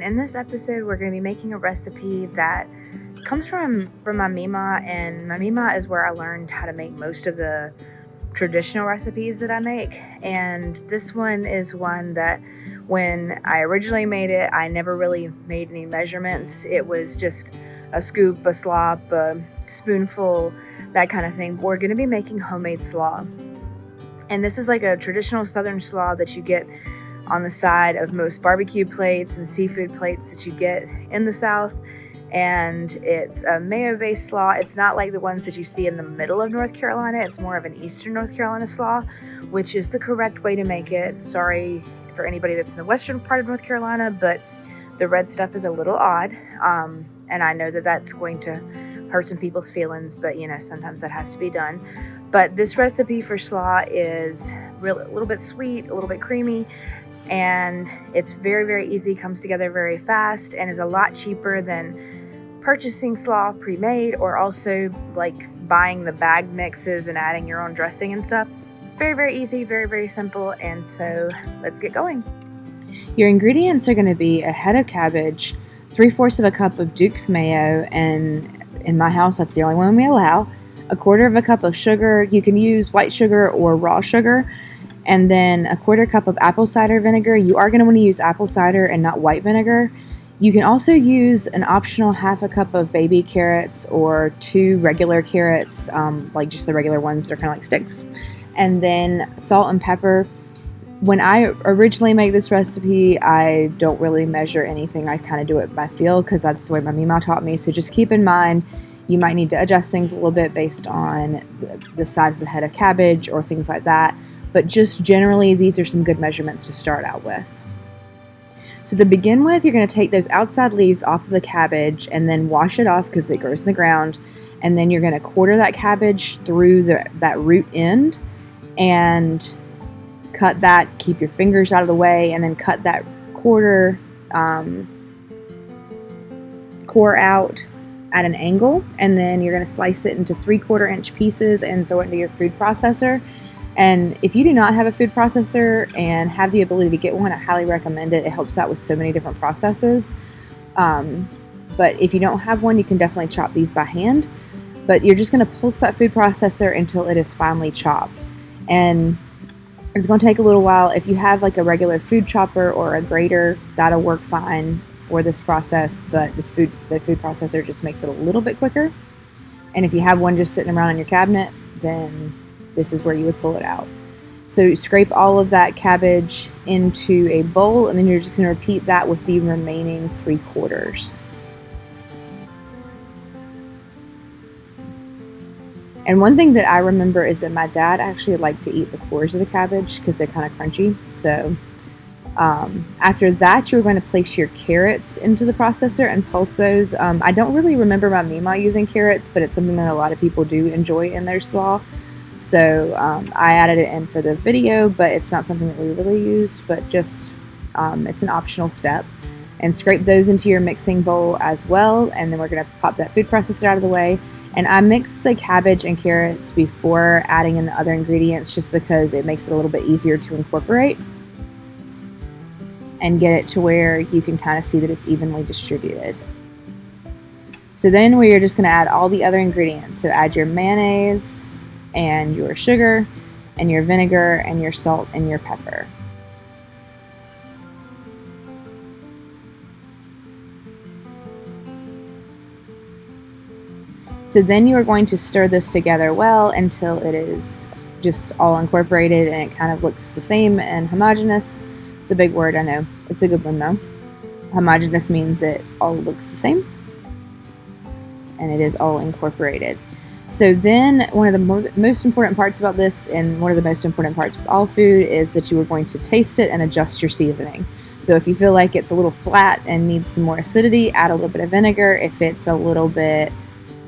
everyone. In this episode, we're going to be making a recipe that comes from my Mima, and my Mima is where I learned how to make most of the traditional recipes that I make. And this one is one that when I originally made it, I never really made any measurements. It was just a scoop, a slop, a spoonful, that kind of thing. We're going to be making homemade slaw. And this is like a traditional southern slaw that you get on the side of most barbecue plates and seafood plates that you get in the South. And it's a mayo-based slaw. It's not like the ones that you see in the middle of North Carolina. It's more of an Eastern North Carolina slaw, which is the correct way to make it. Sorry for anybody that's in the western part of North Carolina, but the red stuff is a little odd. And I know that that's going to hurt some people's feelings, but sometimes that has to be done. But this recipe for slaw is a little bit sweet, a little bit creamy, and it's very, very easy, comes together very fast, and is a lot cheaper than purchasing slaw pre-made or also like buying the bag mixes and adding your own dressing and stuff. It's very, very easy, very, very simple, and so let's get going. Your ingredients are going to be a head of cabbage, 3/4 of a cup of Duke's mayo, and in my house that's the only one we allow, 1/4 cup of sugar. You can use white sugar or raw sugar, and then 1/4 cup of apple cider vinegar. You are going to want to use apple cider and not white vinegar. You can also use an optional 1/2 cup of baby carrots or 2 regular carrots, like just the regular ones that are kind of like sticks, and then salt and pepper. When I originally make this recipe, I don't really measure anything. I kind of do it by feel because that's the way my Mima taught me. So just keep in mind, you might need to adjust things a little bit based on the size of the head of cabbage or things like that. But just generally, these are some good measurements to start out with. So to begin with, you're going to take those outside leaves off of the cabbage and then wash it off because it grows in the ground. And then you're going to quarter that cabbage through that root end and cut that, keep your fingers out of the way, and then cut that core out at an angle, and then you're going to slice it into 3/4 inch pieces and throw it into your food processor. And if you do not have a food processor and have the ability to get one, I highly recommend it. It helps out with so many different processes. But if you don't have one, you can definitely chop these by hand. But you're just going to pulse that food processor until it is finely chopped. And it's going to take a little while. If you have like a regular food chopper or a grater, that'll work fine for this process, but the food processor just makes it a little bit quicker. And if you have one just sitting around in your cabinet, then this is where you would pull it out. So scrape all of that cabbage into a bowl, and then you're just going to repeat that with the remaining 3/4. And one thing that I remember is that my dad actually liked to eat the cores of the cabbage because they're kind of crunchy. So after that, you're going to place your carrots into the processor and pulse those. I don't really remember my Mima using carrots, but it's something that a lot of people do enjoy in their slaw. So I added it in for the video, but it's not something that we really used, but just it's an optional step. And scrape those into your mixing bowl as well, and then we're going to pop that food processor out of the way. And I mix the cabbage and carrots before adding in the other ingredients just because it makes it a little bit easier to incorporate and get it to where you can kind of see that it's evenly distributed. So then we're just going to add all the other ingredients. So add your mayonnaise and your sugar and your vinegar and your salt and your pepper. So then you are going to stir this together well until it is just all incorporated and it kind of looks the same and homogeneous. It's a big word, I know. It's a good one though. Homogeneous means it all looks the same and it is all incorporated. So then one of the most important parts about this, and one of the most important parts with all food, is that you are going to taste it and adjust your seasoning. So if you feel like it's a little flat and needs some more acidity, add a little bit of vinegar. If it's a little bit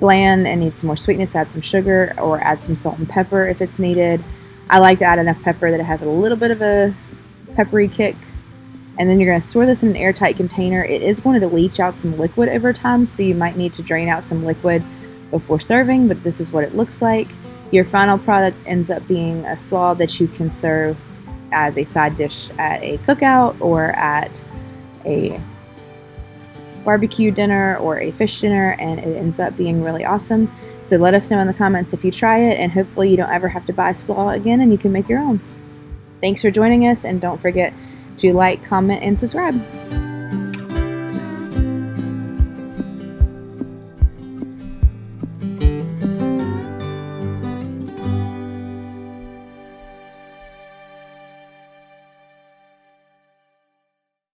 bland and needs some more sweetness, add some sugar or add some salt and pepper if it's needed. I like to add enough pepper that it has a little bit of a peppery kick. And then you're going to store this in an airtight container. It is going to leach out some liquid over time, so you might need to drain out some liquid before serving, but this is what it looks like. Your final product ends up being a slaw that you can serve as a side dish at a cookout or at a barbecue dinner or a fish dinner, and it ends up being really awesome. So let us know in the comments if you try it, and hopefully you don't ever have to buy slaw again and you can make your own. Thanks for joining us, and don't forget to like, comment, and subscribe.